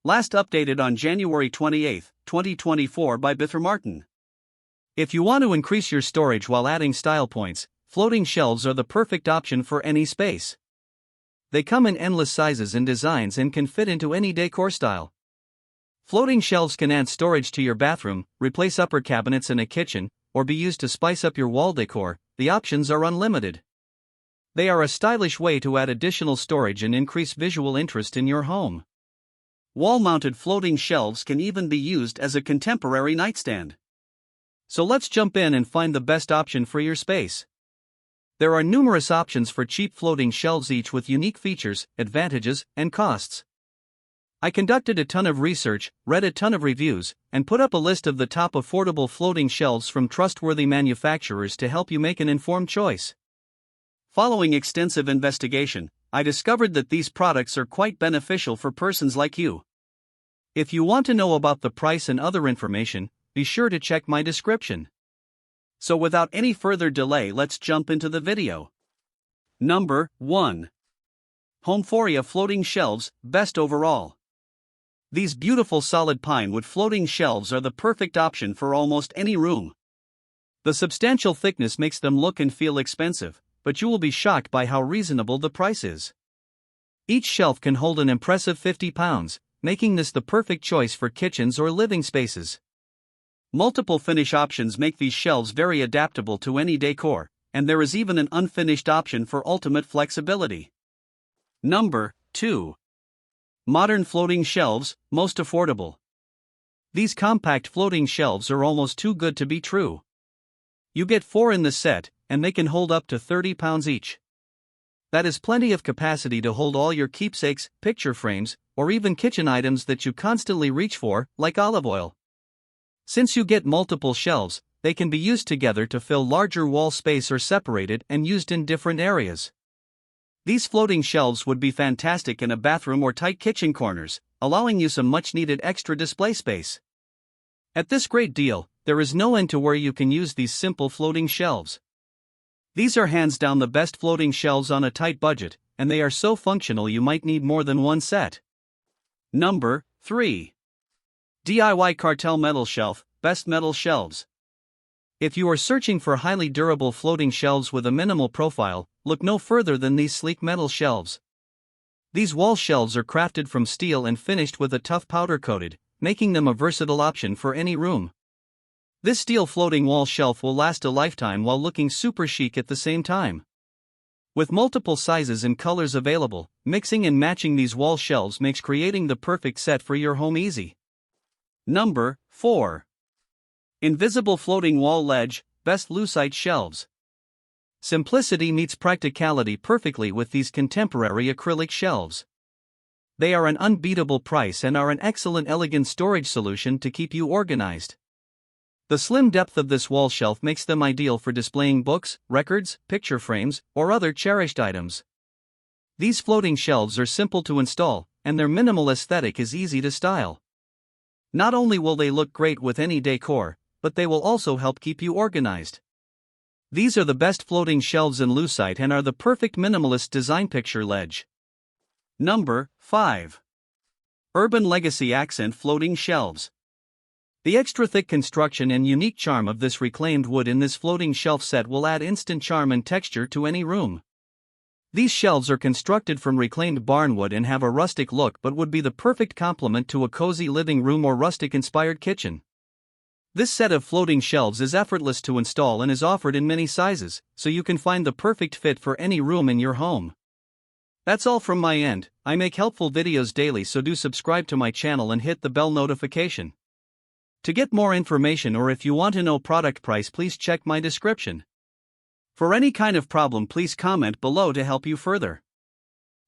last updated on January 28, 2024 by Martin. If you want to increase your storage while adding style points, floating shelves are the perfect option for any space. They come in endless sizes and designs and can fit into any decor style. Floating shelves can add storage to your bathroom, replace upper cabinets in a kitchen, or be used to spice up your wall decor. The options are unlimited. They are a stylish way to add additional storage and increase visual interest in your home. Wall-mounted floating shelves can even be used as a contemporary nightstand. So let's jump in and find the best option for your space. There are numerous options for cheap floating shelves, each with unique features, advantages, and costs. I conducted a ton of research, read a ton of reviews, and put up a list of the top affordable floating shelves from trustworthy manufacturers to help you make an informed choice. Following extensive investigation, I discovered that these products are quite beneficial for persons like you. If you want to know about the price and other information, be sure to check my description. So without any further delay, let's jump into the video. Number 1. Homeforia Floating Shelves, Best Overall. These beautiful solid pine wood floating shelves are the perfect option for almost any room. The substantial thickness makes them look and feel expensive, but you will be shocked by how reasonable the price is. Each shelf can hold an impressive 50 pounds, making this the perfect choice for kitchens or living spaces. Multiple finish options make these shelves very adaptable to any decor, and there is even an unfinished option for ultimate flexibility. Number 2. Modern Floating Shelves, Most Affordable. These compact floating shelves are almost too good to be true. You get 4 in the set, and they can hold up to 30 pounds each. That is plenty of capacity to hold all your keepsakes, picture frames, or even kitchen items that you constantly reach for, like olive oil. Since you get multiple shelves, they can be used together to fill larger wall space or separated and used in different areas. These floating shelves would be fantastic in a bathroom or tight kitchen corners, allowing you some much-needed extra display space. At this great deal, there is no end to where you can use these simple floating shelves. These are hands down the best floating shelves on a tight budget, and they are so functional you might need more than one set. Number 3. DIY Cartel Metal Shelf, Best Metal Shelves. If you are searching for highly durable floating shelves with a minimal profile, look no further than these sleek metal shelves. These wall shelves are crafted from steel and finished with a tough powder coated, making them a versatile option for any room. This steel floating wall shelf will last a lifetime while looking super chic at the same time. With multiple sizes and colors available, mixing and matching these wall shelves makes creating the perfect set for your home easy. Number 4. Invisible Floating Wall Ledge, Best Lucite Shelves. Simplicity meets practicality perfectly with these contemporary acrylic shelves. They are an unbeatable price and are an excellent elegant storage solution to keep you organized. The slim depth of this wall shelf makes them ideal for displaying books, records, picture frames, or other cherished items. These floating shelves are simple to install, and their minimal aesthetic is easy to style. Not only will they look great with any decor, but they will also help keep you organized. These are the best floating shelves in lucite and are the perfect minimalist design picture ledge. Number 5. Urban Legacy Accent Floating Shelves. The extra thick construction and unique charm of this reclaimed wood in this floating shelf set will add instant charm and texture to any room. These shelves are constructed from reclaimed barnwood and have a rustic look but would be the perfect complement to a cozy living room or rustic-inspired kitchen. This set of floating shelves is effortless to install and is offered in many sizes, so you can find the perfect fit for any room in your home. That's all from my end. I make helpful videos daily, so do subscribe to my channel and hit the bell notification. To get more information or if you want to know product price, please check my description. For any kind of problem, please comment below to help you further.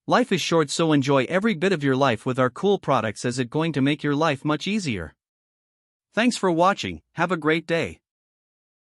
Life is short, so enjoy every bit of your life with our cool products, as it's going to make your life much easier. Thanks for watching. Have a great day.